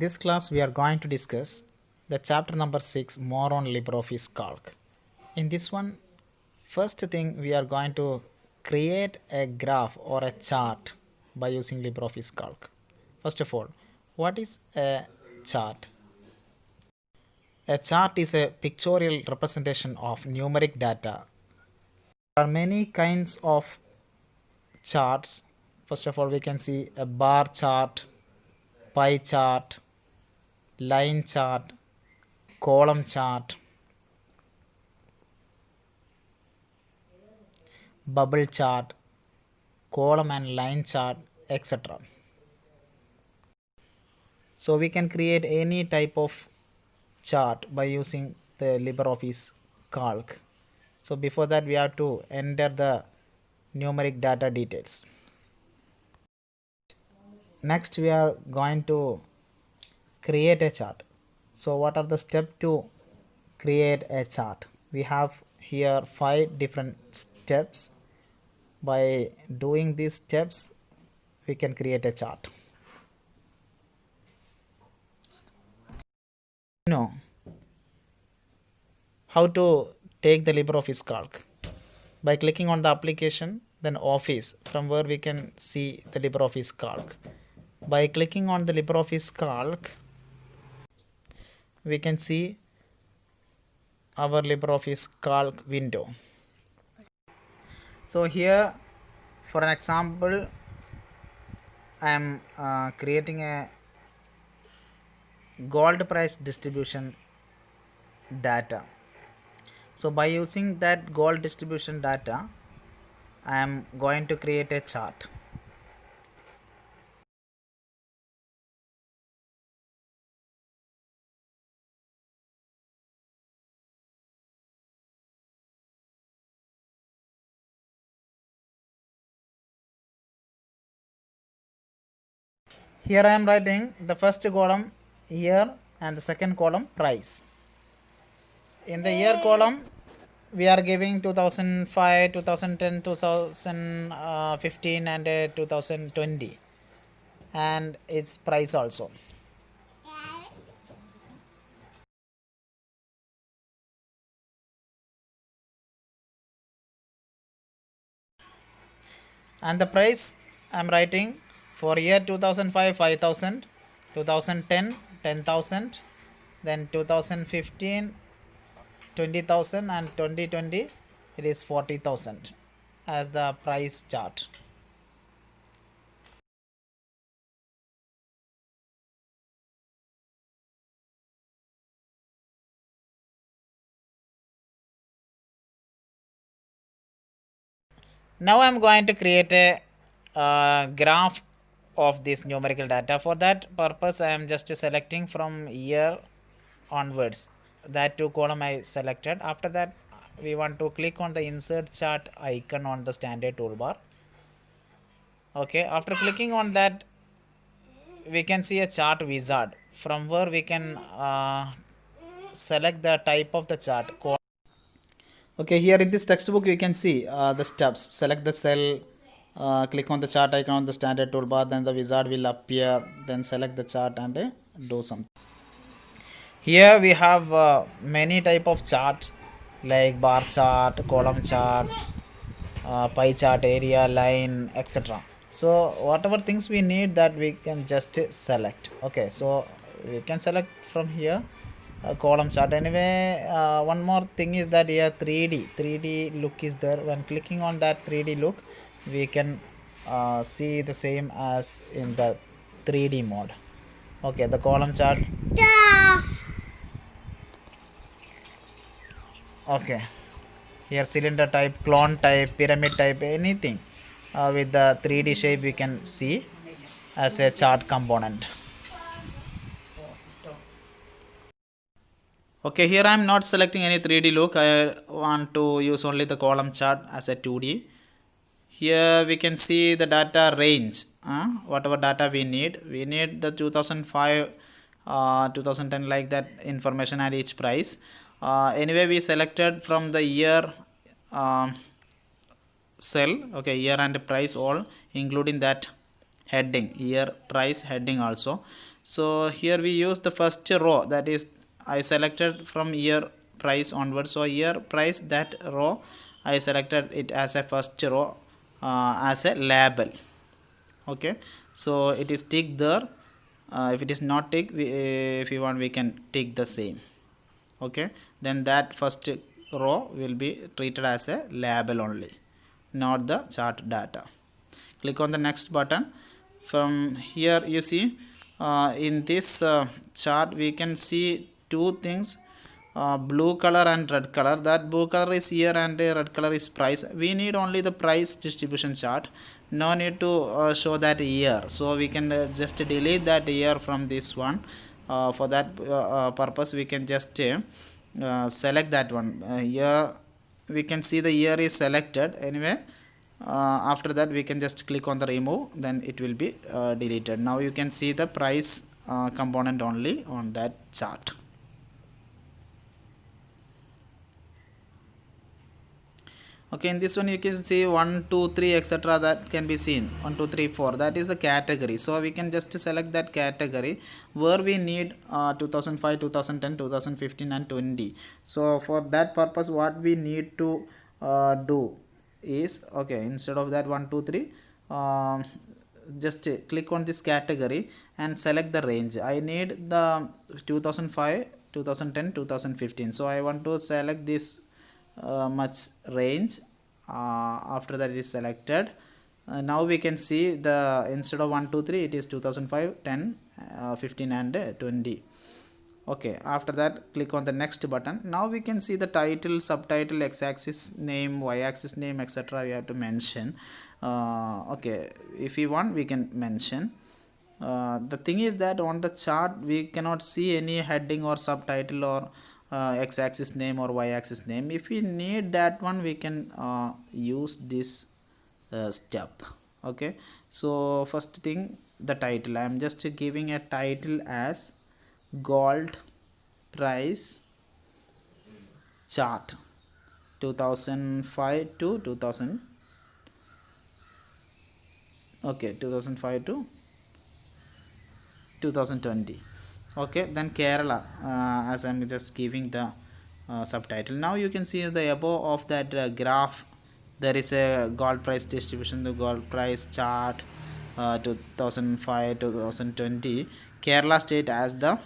this class we are going to discuss the chapter number 6, more on LibreOffice Calc. In this one, first thing we are going to create a graph or a chart by using LibreOffice Calc. First of all, what is a chart? A chart is a pictorial representation of numeric data. There are many kinds of charts. First of all, we can see a bar chart, pie chart, line chart, column chart, bubble chart, column and line chart, etc. So we can create any type of chart by using the LibreOffice Calc. So before that we have to enter the numeric data details. Next we are going to create a chart. So what are the steps to create a chart? We have here 5 different steps. By doing these steps we can create a chart. Know how to take the LibreOffice Calc by clicking on the application, then Office, from where we can see the LibreOffice Calc. By clicking on the LibreOffice Calc, we can see our LibreOffice Calc window. So here, for an example, I am creating a gold price distribution data. So by using that gold distribution data, I am going to create a chart. Here I am writing the first column year and the second column price. In the year column we are giving 2005, 2010, 2015 and 2020 and its price also. And the price I am writing for year 2005 5000, 2010 10,000, then 2015 20,000 and 2020 it is 40,000 as the price chart. Now I am going to create a graph of this numerical data. For that purpose I am just selecting from year onwards. That 2 column I selected. After that we want to click on the insert chart icon on the standard toolbar. Okay, after clicking on that we can see a chart wizard from where we can select the type of the chart. Okay, here in this textbook you can see the steps. Select the cell, click on the chart icon on the standard toolbar, then the wizard will appear, then select the chart and do something. Here we have many type of chart like bar chart, column chart, pie chart, area, line, etc. So whatever things we need that we can just select. Okay, so we can select from here column chart. Anyway, one more thing is that here 3D look is there. When clicking on that 3D look we can see the same as in the 3D mode. Okay, the column chart. Okay, here cylinder type, clone type, pyramid type, anything with the 3D shape we can see as a chart component. Okay, here I am not selecting any 3D look. I want to use only the column chart as a 2D. Here we can see the data range, whatever data we need. We need the 2005, 2010 like that information and each price. Anyway, we selected from the year cell. Okay, year and price all, including that heading, year price heading also. So here we use the first row, that is I selected from year price onwards. So year price, that row I selected it as a first row as a label. Okay, so it is tick there. If it is not tick, if you want, we can tick the same. Okay, then that first row will be treated as a label only, not the chart data. Click on the next button. From here you see, in this chart we can see two things, blue color and red color. That blue color is year and red color is price. We need only the price distribution chart, no need to show that year. So we can just delete that year from this one. For that purpose we can just select that one. Here we can see the year is selected anyway. After that we can just click on the remove, then it will be deleted. Now you can see the price component only on that chart. Okay, in this one you can see 1 2 3 etc. that can be seen. 1 2 3 4, that is the category. So we can just select that category where we need 2005 2010 2015 and 20. So for that purpose what we need to do is, okay, instead of that 1 2 3, just click on this category and select the range. I need the 2005 2010 2015. So I want to select this much range. After that it is selected. Now we can see the, instead of 1 2 3, it is 2005 10 15 and 20. Okay, after that click on the next button. Now we can see the title, subtitle, x-axis name, y-axis name, etc. we have to mention. Okay, if we want we can mention. The thing is that on the chart we cannot see any heading or subtitle or x-axis name or y-axis name. If we need that one, we can use this step. Okay, so first thing, the title. I am just giving a title as gold price chart 2005 to 2000. Okay, 2005 to 2020. Okay, then Kerala, as I'm just giving the subtitle. Now you can see the above of that graph, there is a gold price distribution, the gold price chart 2005 2020, Kerala state as the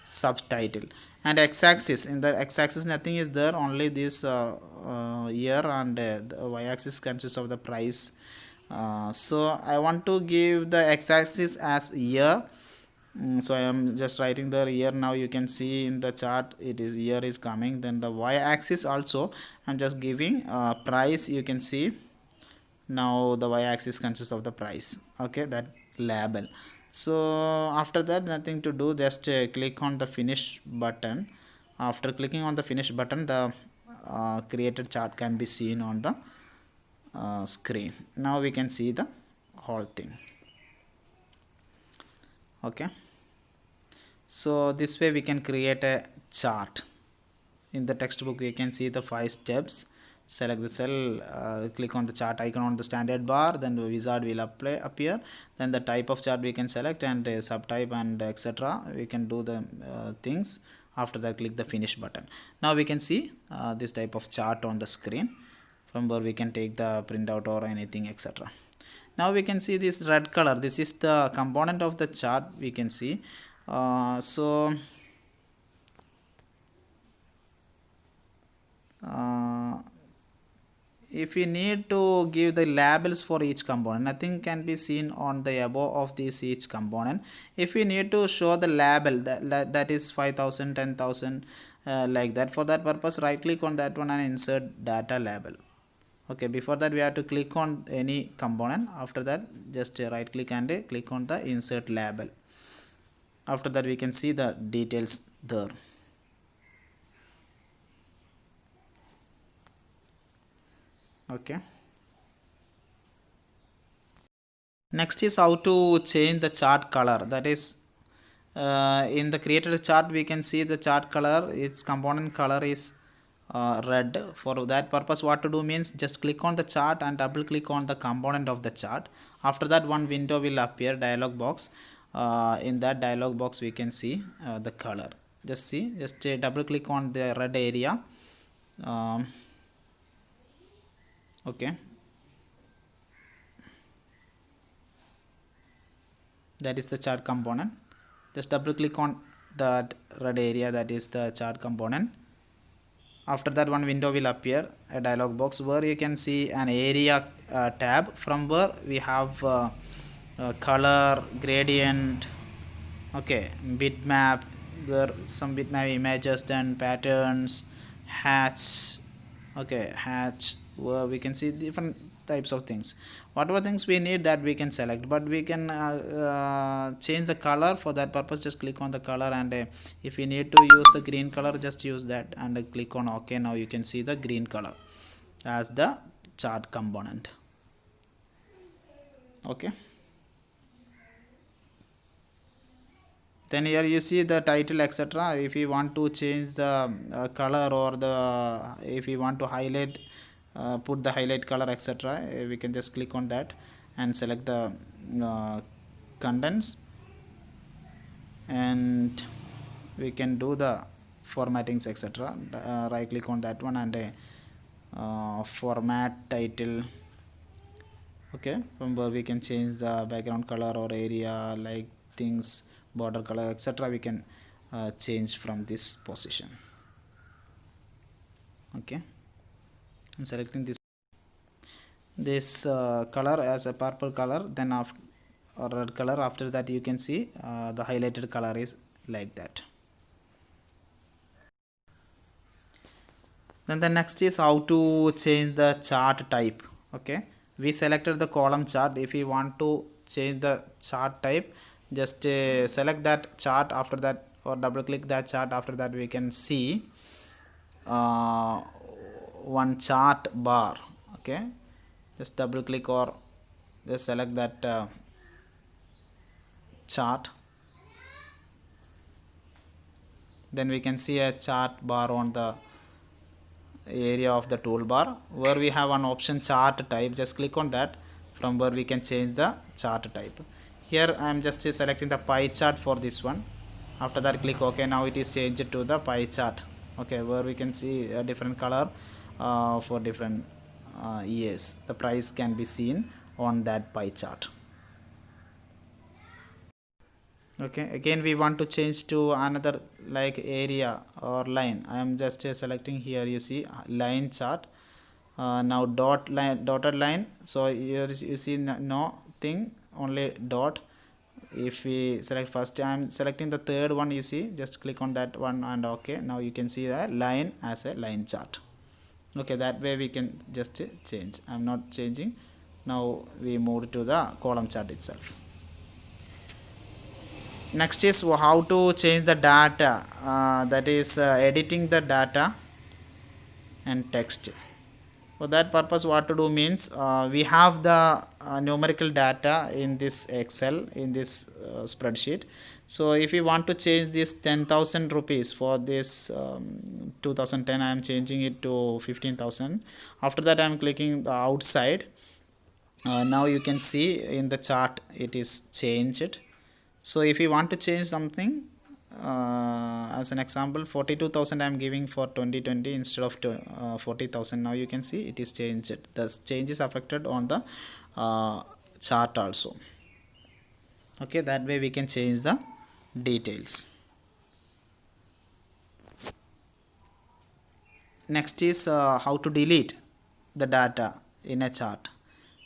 subtitle. And x-axis, in the x-axis nothing is there, only this year, and the y-axis consists of the price. So I want to give the x-axis as year. So I am just writing the year. Now you can see in the chart it is year is coming. Then the y-axis also I'm just giving price. You can see now the y-axis consists of the price. Okay, that label. So after that nothing to do, just click on the finish button. After clicking on the finish button, the created chart can be seen on the screen. Now we can see the whole thing. Okay, so this way we can create a chart. In the textbook you can see the 5 steps. Select the cell, click on the chart icon on the standard bar, then the wizard will appear. Then the type of chart we can select, and subtype and etc. we can do the things. After that click the finish button. Now we can see this type of chart on the screen, from where we can take the printout or anything etc. Now we can see this red color, this is the component of the chart we can see. So if we need to give the labels for each component, nothing can be seen on the above of this each component. If we need to show the label, that is 5000 10,000 like that, for that purpose right click on that one and insert data label. Okay, before that we have to click on any component. After that just right click and click on the insert label. After that we can see the details there. Okay, next is how to change the chart color. That is in the created chart we can see the chart color, its component color is red. For that purpose what to do means, just click on the chart and double click on the component of the chart. After that one window will appear, dialog box. in that dialog box we can see the color. Just see, just double click on the red area. um, okay, that is the chart component. Just double click on that red area, that is the chart component. After that, one window will appear, a dialog box, where you can see an area tab, from where we have color, gradient, okay, bitmap, there some bitmap images, then patterns, hatch, okay, hatch, where we can see different types of things. Whatever things we need, that we can select, but we can change the color. For that purpose, just click on the color, and if you need to use the green color, just use that, and click on OK. Now you can see the green color as the chart component. Okay, then here you see the title, etc. If you want to change the color, or the if you want to highlight, put the highlight color, etc., we can just click on that and select the contents, and we can do the formattings, etc. Right click on that one, and format title. Okay, from where we can change the background color or area, like things, border color, etc. we can change from this position. Okay, I'm selecting this color as a purple color, then after red color. After that, you can see the highlighted color is like that. Then the next is how to change the chart type. Okay, we selected the column chart. If you want to change the chart type, just select that chart. After that, or double click that chart. After that, we can see one chart bar. Okay, just double click, or just select that chart. Then we can see a chart bar on the area of the toolbar, where we have an option chart type. Just click on that, from where we can change the chart type. Here I am just selecting the pie chart for this one. After that, click OK. Now it is changed to the pie chart. Okay, where we can see a different color for different years. The price can be seen on that pie chart. Okay, again we want to change to another, like area or line. I am just selecting here, you see line chart. Now dotted line. So here you see no thing, only dot. If we select first, I am selecting the third one, you see, just click on that one, and OK. Now you can see the line as a line chart. Okay, that way we can just change. I am not changing. Now we move to the column chart itself. Next is how to change the data, that is editing the data and text. For that purpose, what to do means, we have the numerical data in this Excel, in this spreadsheet. So if we want to change this 10,000 rupees for this 2010, I am changing it to 15,000. After that, I am clicking the outside. Now you can see in the chart it is changed. So if you want to change something, as an example, 42,000 I am giving for 2020 instead of 40,000. Now you can see it is changed. The change is affected on the chart also. Okay, that way we can change the details. Next is how to delete the data in a chart.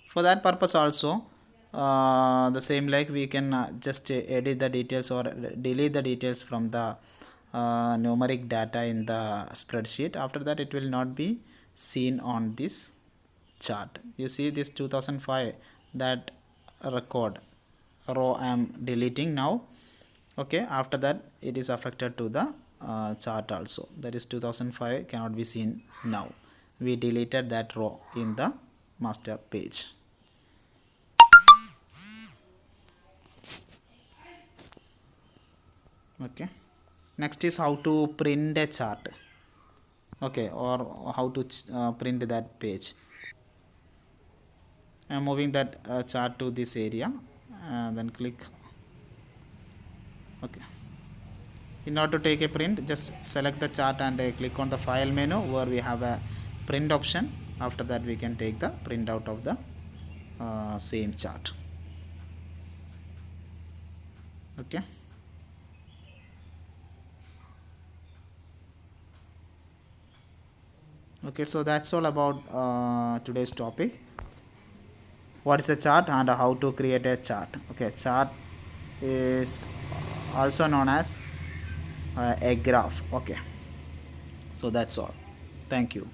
For that purpose also, the same, like we can just edit the details or delete the details from the numeric data in the spreadsheet. After that, it will not be seen on this chart. You see this 2005, that record row I am deleting now. Okay, after that it is affected to the chart also. That is 2005 cannot be seen now. We deleted that row in the master page. Okay, next is how to print a chart. Okay, or how to print that page. I am moving that chart to this area, then click Okay, in order to take a print, just select the chart and click on the file menu where we have a print option. After that we can take the print out of the same chart. Okay, okay, so that's all about today's topic. What is a chart and how to create a chart? Okay, chart is also known as a graph. Okay, so that's all. Thank you.